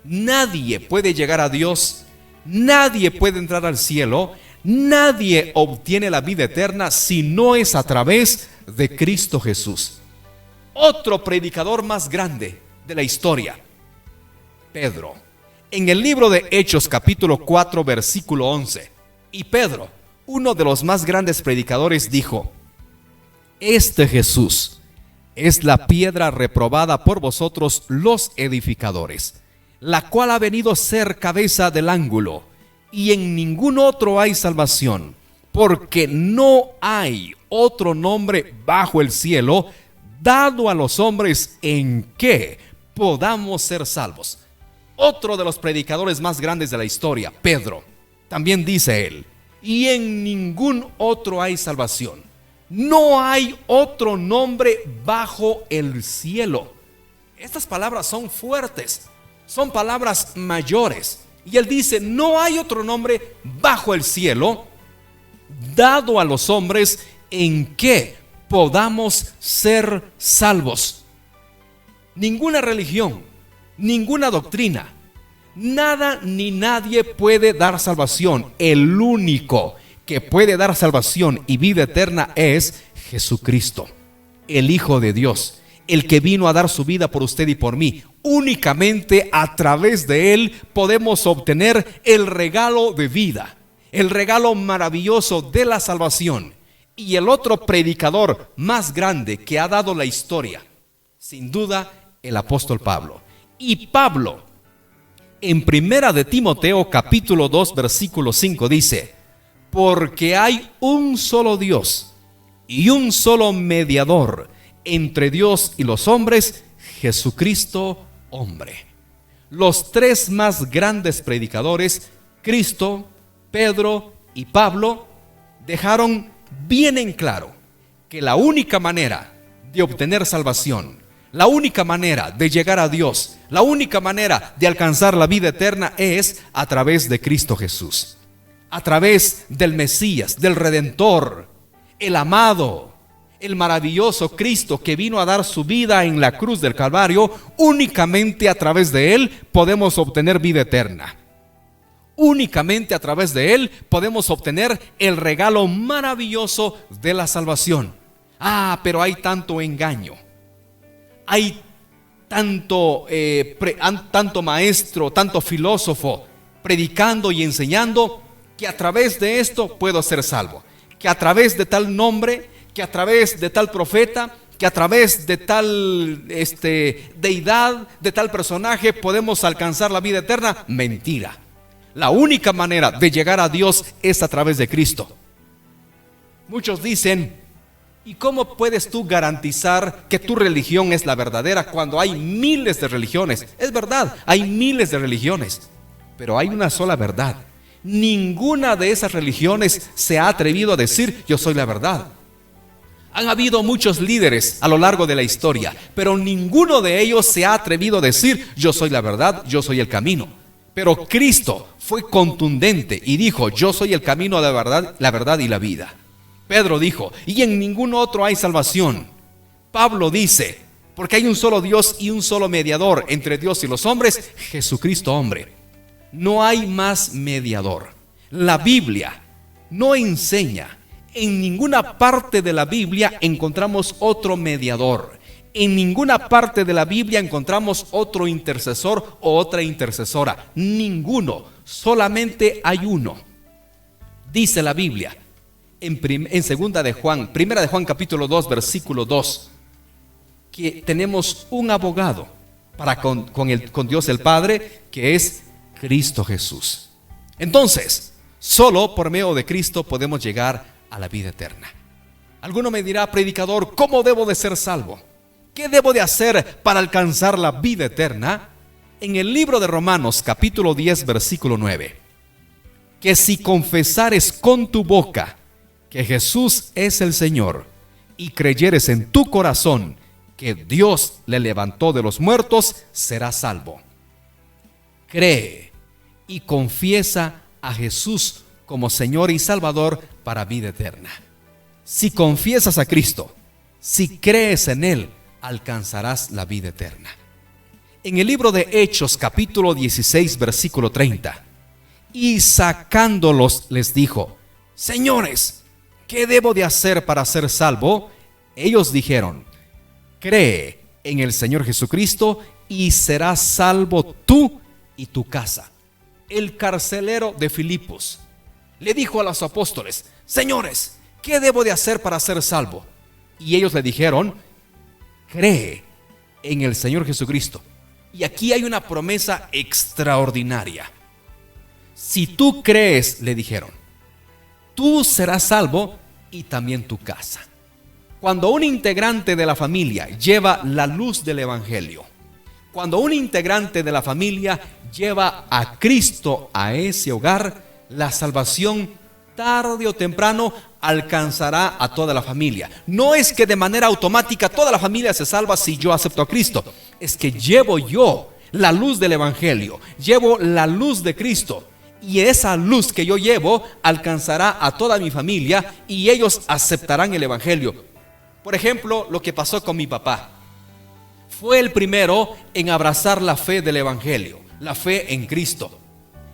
Nadie puede llegar a Dios, nadie puede entrar al cielo, nadie obtiene la vida eterna si no es a través de Cristo Jesús. Otro predicador más grande de la historia, Pedro. En el libro de Hechos capítulo 4 versículo 11. Y Pedro, uno de los más grandes predicadores, dijo: este Jesús es la piedra reprobada por vosotros los edificadores, la cual ha venido a ser cabeza del ángulo, y en ningún otro hay salvación, porque no hay otro nombre bajo el cielo dado a los hombres en que podamos ser salvos. Otro de los predicadores más grandes de la historia, Pedro, también dice él: y en ningún otro hay salvación. No hay otro nombre bajo el cielo. Estas palabras son fuertes, son palabras mayores. Y él dice: no hay otro nombre bajo el cielo dado a los hombres en que podamos ser salvos. Ninguna religión, ninguna doctrina, Nada ni nadie puede dar salvación. El único que puede dar salvación y vida eterna es Jesucristo, el Hijo de Dios, el que vino a dar su vida por usted y por mí. Únicamente a través de Él podemos obtener el regalo de vida, el regalo maravilloso de la salvación. Y el otro predicador más grande que ha dado la historia, sin duda, el apóstol Pablo. Y Pablo, en Primera de Timoteo capítulo 2 versículo 5 dice: porque hay un solo Dios y un solo mediador entre Dios y los hombres, Jesucristo hombre. Los tres más grandes predicadores, Cristo, Pedro y Pablo, dejaron bien en claro que la única manera de obtener salvación, la única manera de llegar a Dios, la única manera de alcanzar la vida eterna es a través de Cristo Jesús, a través del Mesías, del Redentor, el amado, el maravilloso Cristo que vino a dar su vida en la cruz del Calvario. Únicamente a través de Él podemos obtener vida eterna. Únicamente a través de Él podemos obtener el regalo maravilloso de la salvación. Pero hay tanto engaño. Hay tanto maestro, tanto filósofo predicando y enseñando que a través de esto puedo ser salvo. Que a través de tal nombre, que a través de tal profeta, que a través de tal deidad, de tal personaje podemos alcanzar la vida eterna. Mentira. La única manera de llegar a Dios es a través de Cristo. Muchos dicen: ¿y cómo puedes tú garantizar que tu religión es la verdadera cuando hay miles de religiones? Es verdad, hay miles de religiones, pero hay una sola verdad. Ninguna de esas religiones se ha atrevido a decir: yo soy la verdad. Han habido muchos líderes a lo largo de la historia, pero ninguno de ellos se ha atrevido a decir: yo soy la verdad, yo soy el camino. Pero Cristo fue contundente y dijo: yo soy el camino, la verdad y la vida. Pedro dijo: y en ningún otro hay salvación. Pablo dice: porque hay un solo Dios y un solo mediador entre Dios y los hombres, Jesucristo hombre. No hay más mediador. La Biblia no enseña. En ninguna parte de la Biblia encontramos otro mediador. En ninguna parte de la Biblia encontramos otro intercesor o otra intercesora. Ninguno. Solamente hay uno. Dice la Biblia en segunda de Juan, primera de Juan capítulo 2 versículo 2, que tenemos un abogado con Dios el Padre, que es Cristo Jesús. Entonces, solo por medio de Cristo podemos llegar a la vida eterna. Alguno me dirá: predicador, ¿cómo debo de ser salvo? ¿Qué debo de hacer para alcanzar la vida eterna? En el libro de Romanos capítulo 10 versículo 9, que si confesares con tu boca que Jesús es el Señor y creyeres en tu corazón que Dios le levantó de los muertos, serás salvo. Cree y confiesa a Jesús como Señor y Salvador para vida eterna. Si confiesas a Cristo, si crees en Él, alcanzarás la vida eterna. En el libro de Hechos capítulo 16 versículo 30, y sacándolos les dijo: señores, ¿qué debo de hacer para ser salvo? Ellos dijeron: cree en el Señor Jesucristo y serás salvo tú y tu casa. El carcelero de Filipos le dijo a los apóstoles: señores, ¿qué debo de hacer para ser salvo? Y ellos le dijeron: cree en el Señor Jesucristo. Y aquí hay una promesa extraordinaria. Si tú crees, le dijeron, tú serás salvo y también tu casa. Cuando un integrante de la familia lleva la luz del Evangelio, cuando un integrante de la familia lleva a Cristo a ese hogar, la salvación tarde o temprano alcanzará a toda la familia. No es que de manera automática toda la familia se salva si yo acepto a Cristo. Es que llevo yo la luz del Evangelio, llevo la luz de Cristo, y esa luz que yo llevo alcanzará a toda mi familia y ellos aceptarán el Evangelio. Por ejemplo, lo que pasó con mi papá. Fue el primero en abrazar la fe del Evangelio. la fe en Cristo.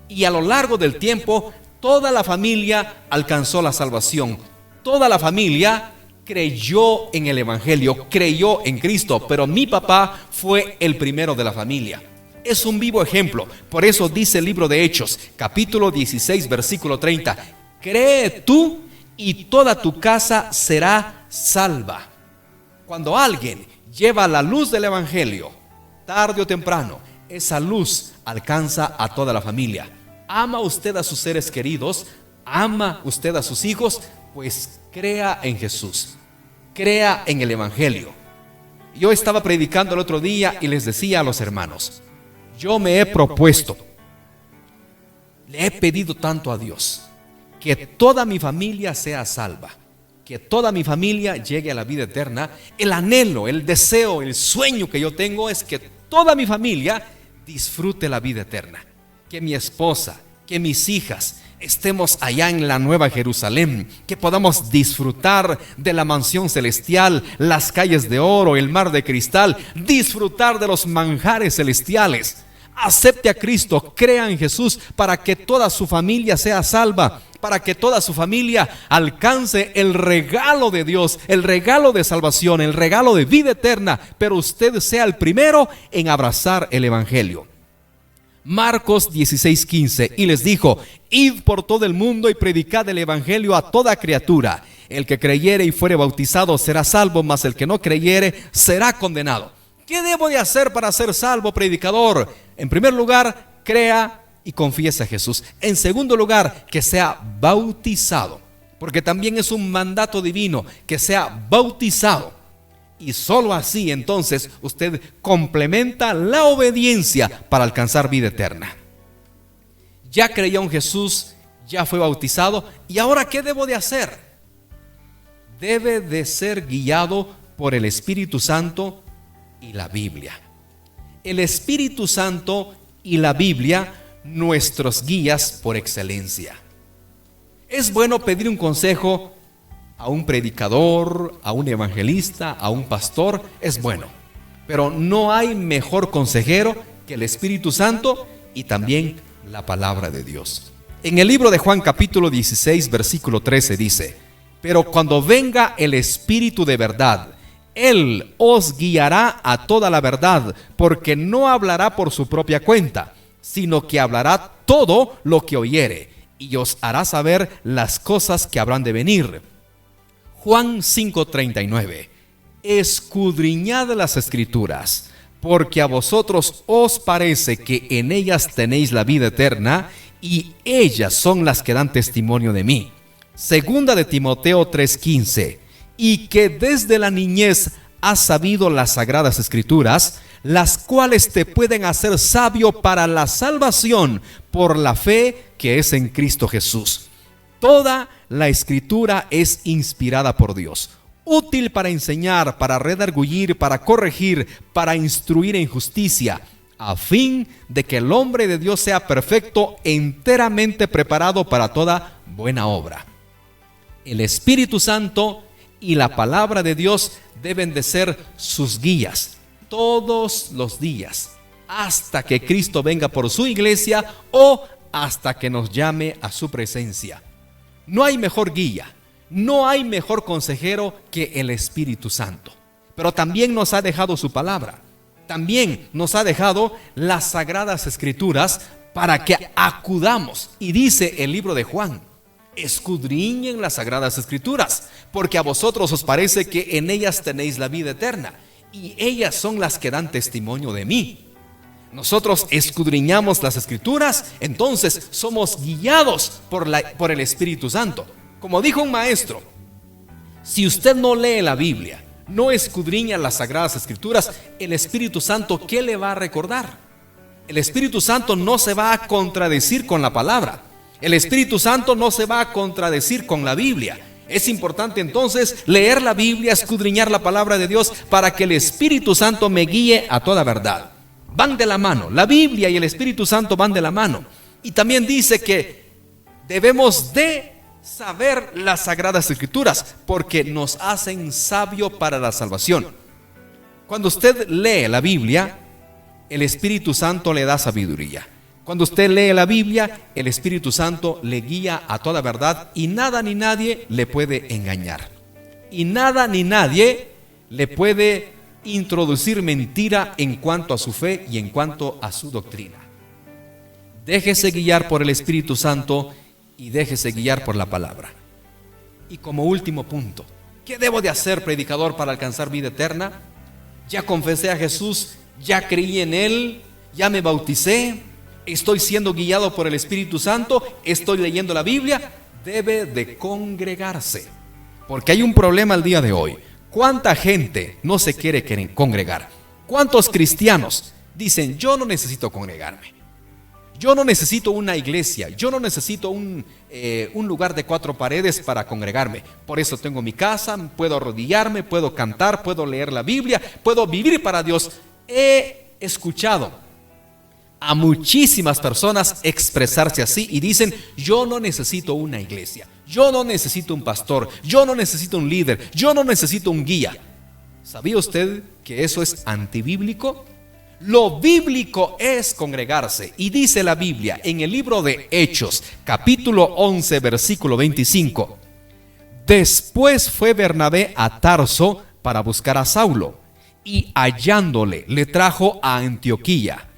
Y a lo largo del tiempo, toda la familia alcanzó la salvación. Toda la familia creyó en el Evangelio, creyó en Cristo, pero mi papá fue el primero de la familia. Es un vivo ejemplo. Por eso dice el libro de Hechos, capítulo 16, versículo 30: cree tú y toda tu casa será salva. Cuando alguien lleva la luz del Evangelio, tarde o temprano, esa luz alcanza a toda la familia. ¿Ama usted a sus seres queridos? ¿Ama usted a sus hijos? Pues crea en Jesús, crea en el Evangelio. Yo estaba predicando el otro día y les decía a los hermanos: yo me he propuesto, le he pedido tanto a Dios, que toda mi familia sea salva, que toda mi familia llegue a la vida eterna. El anhelo, el deseo, el sueño que yo tengo es que toda mi familia disfrute la vida eterna. Que mi esposa, que mis hijas estemos allá en la Nueva Jerusalén, que podamos disfrutar de la mansión celestial, las calles de oro, el mar de cristal, disfrutar de los manjares celestiales. Acepte a Cristo, crea en Jesús para que toda su familia sea salva, para que toda su familia alcance el regalo de Dios, el regalo de salvación, el regalo de vida eterna, pero usted sea el primero en abrazar el Evangelio. Marcos 16:15, y les dijo: id por todo el mundo y predicad el Evangelio a toda criatura. El que creyere y fuere bautizado será salvo, mas el que no creyere será condenado. ¿Qué debo de hacer para ser salvo, predicador? En primer lugar, crea y confiese a Jesús. En segundo lugar, que sea bautizado, porque también es un mandato divino que sea bautizado. Y solo así entonces usted complementa la obediencia para alcanzar vida eterna. Ya creyó en Jesús, ya fue bautizado, ¿y ahora qué debo de hacer? Debe de ser guiado por el Espíritu Santo y la Biblia. El Espíritu Santo y la Biblia, nuestros guías por excelencia. Es bueno pedir un consejo a un predicador, a un evangelista, a un pastor, es bueno, pero no hay mejor consejero que el Espíritu Santo y también la palabra de Dios. En el libro de Juan capítulo 16 versículo 13 dice: pero cuando venga el Espíritu de verdad, Él os guiará a toda la verdad, porque no hablará por su propia cuenta, sino que hablará todo lo que oyere, y os hará saber las cosas que habrán de venir. Juan 5:39: escudriñad las Escrituras, porque a vosotros os parece que en ellas tenéis la vida eterna, y ellas son las que dan testimonio de mí. Segunda de Timoteo 3:15: y que desde la niñez has sabido las sagradas Escrituras, las cuales te pueden hacer sabio para la salvación por la fe que es en Cristo Jesús. Toda la Escritura es inspirada por Dios, útil para enseñar, para redarguir, para corregir, para instruir en justicia, a fin de que el hombre de Dios sea perfecto, enteramente preparado para toda buena obra. El Espíritu Santo y la palabra de Dios deben de ser sus guías todos los días, hasta que Cristo venga por su iglesia o hasta que nos llame a su presencia. No hay mejor guía, no hay mejor consejero que el Espíritu Santo. Pero también nos ha dejado su palabra, también nos ha dejado las sagradas Escrituras para que acudamos. Y dice el libro de Juan: escudriñen las sagradas Escrituras, porque a vosotros os parece que en ellas tenéis la vida eterna, y ellas son las que dan testimonio de mí. Nosotros escudriñamos las Escrituras, entonces somos guiados por el Espíritu Santo. Como dijo un maestro: si usted no lee la Biblia, no escudriña las sagradas Escrituras, el Espíritu Santo, ¿qué le va a recordar? El Espíritu Santo no se va a contradecir con la palabra. El Espíritu Santo no se va a contradecir con la Biblia. Es importante entonces leer la Biblia, escudriñar la palabra de Dios para que el Espíritu Santo me guíe a toda verdad. Van de la mano, la Biblia y el Espíritu Santo van de la mano. Y también dice que debemos de saber las sagradas Escrituras porque nos hacen sabio para la salvación. Cuando usted lee la Biblia, el Espíritu Santo le da sabiduría. Cuando usted lee la Biblia, el Espíritu Santo le guía a toda verdad y nada ni nadie le puede engañar. Y nada ni nadie le puede introducir mentira en cuanto a su fe y en cuanto a su doctrina. Déjese guiar por el Espíritu Santo y déjese guiar por la palabra. Y como último punto, ¿qué debo de hacer, predicador, para alcanzar vida eterna? Ya confesé a Jesús, ya creí en Él, ya me bauticé, estoy siendo guiado por el Espíritu Santo, estoy leyendo la Biblia. Debe de congregarse, porque hay un problema el día de hoy. ¿Cuánta gente no se quiere congregar? ¿Cuántos cristianos dicen, yo no necesito congregarme? Yo no necesito una iglesia, yo no necesito un lugar de 4 paredes para congregarme. Por eso tengo mi casa, puedo arrodillarme, puedo cantar, puedo leer la Biblia, puedo vivir para Dios. He escuchado a muchísimas personas expresarse así y dicen, yo no necesito una iglesia, yo no necesito un pastor, yo no necesito un líder, yo no necesito un guía. ¿Sabía usted que eso es antibíblico? Lo bíblico es congregarse, y dice la Biblia en el libro de Hechos, capítulo 11, versículo 25. Después fue Bernabé a Tarso para buscar a Saulo, y hallándole le trajo a Antioquía,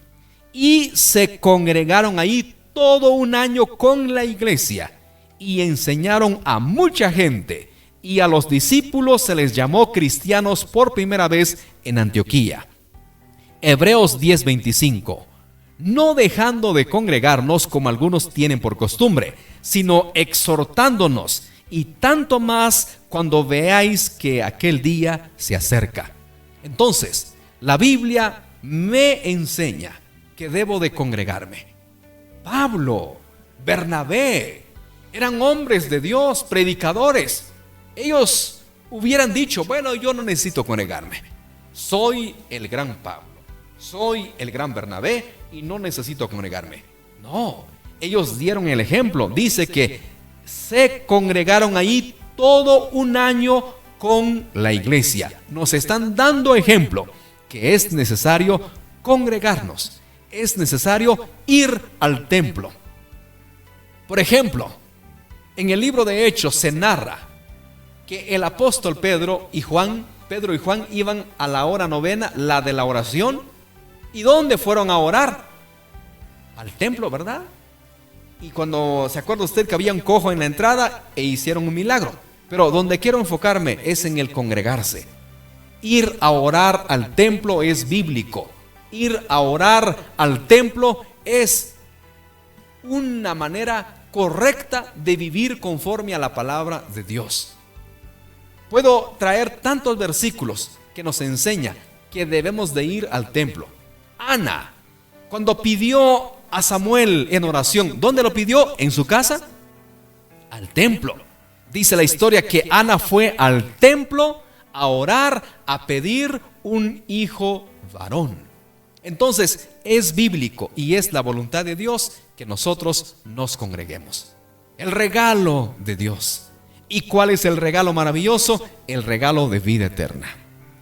y se congregaron ahí todo un año con la iglesia, y enseñaron a mucha gente, y a los discípulos se les llamó cristianos por primera vez en Antioquía. Hebreos 10:25. No dejando de congregarnos como algunos tienen por costumbre, sino exhortándonos, y tanto más cuando veáis que aquel día se acerca. Entonces, la Biblia me enseña que debo de congregarme. Pablo, Bernabé, eran hombres de Dios, predicadores. Ellos hubieran dicho, bueno, yo no necesito congregarme. Soy el gran Pablo. Soy el gran Bernabé y no necesito congregarme. No, ellos dieron el ejemplo. Dice que se congregaron ahí todo un año con la iglesia. Nos están dando ejemplo que es necesario congregarnos. Es necesario ir al templo. Por ejemplo, en el libro de Hechos se narra que el apóstol Pedro y Juan iban a la hora novena, la de la oración. ¿Y dónde fueron a orar? Al templo, ¿verdad? Y cuando se acuerda usted que había un cojo en la entrada e hicieron un milagro. Pero donde quiero enfocarme es en el congregarse. Ir a orar al templo es bíblico. Ir a orar al templo es una manera correcta de vivir conforme a la palabra de Dios. Puedo traer tantos versículos que nos enseñan que debemos de ir al templo. Ana, cuando pidió a Samuel en oración, ¿dónde lo pidió? ¿En su casa? Al templo. Dice la historia que Ana fue al templo a orar, a pedir un hijo varón. Entonces es bíblico y es la voluntad de Dios que nosotros nos congreguemos. El regalo de Dios. ¿Y cuál es el regalo maravilloso? El regalo de vida eterna.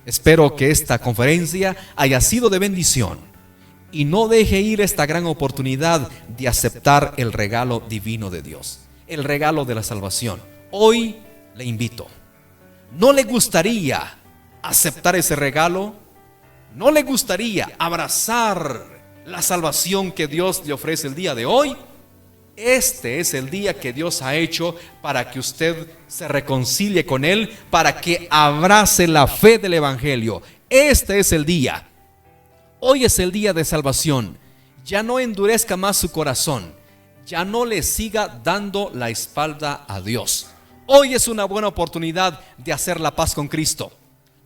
Espero que esta conferencia haya sido de bendición y no deje ir esta gran oportunidad de aceptar el regalo divino de Dios, el regalo de la salvación. Hoy le invito. ¿No le gustaría aceptar ese regalo? ¿No le gustaría abrazar la salvación que Dios le ofrece el día de hoy? Este es el día que Dios ha hecho para que usted se reconcilie con Él, para que abrace la fe del Evangelio. Este es el día. Hoy es el día de salvación. Ya no endurezca más su corazón. Ya no le siga dando la espalda a Dios. Hoy es una buena oportunidad de hacer la paz con Cristo.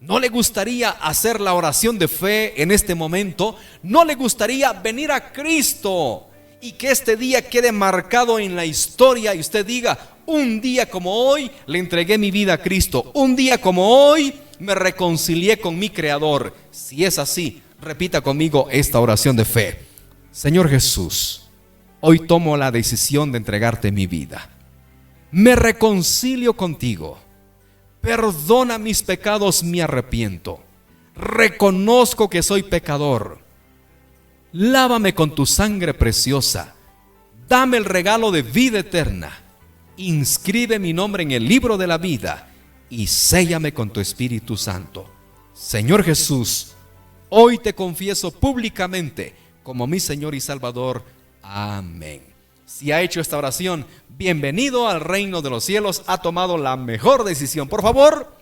¿No le gustaría hacer la oración de fe en este momento? ¿No le gustaría venir a Cristo y que este día quede marcado en la historia y usted diga, un día como hoy le entregué mi vida a Cristo, un día como hoy me reconcilié con mi Creador? Si es así, repita conmigo esta oración de fe. Señor Jesús, hoy tomo la decisión de entregarte mi vida. Me reconcilio contigo. Perdona mis pecados, me arrepiento. Reconozco que soy pecador. Lávame con tu sangre preciosa. Dame el regalo de vida eterna. Inscribe mi nombre en el libro de la vida y séllame con tu Espíritu Santo. Señor Jesús, hoy te confieso públicamente como mi Señor y Salvador. Amén. Si ha hecho esta oración, bienvenido al reino de los cielos, ha tomado la mejor decisión. Por favor,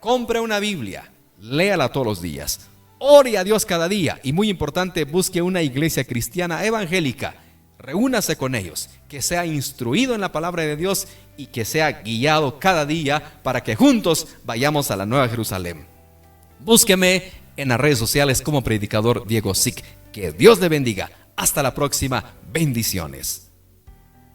compre una Biblia, léala todos los días, ore a Dios cada día y, muy importante, busque una iglesia cristiana evangélica. Reúnase con ellos, que sea instruido en la palabra de Dios y que sea guiado cada día para que juntos vayamos a la Nueva Jerusalén. Búsqueme en las redes sociales como Predicador Diego Zic. Que Dios le bendiga. Hasta la próxima. Bendiciones.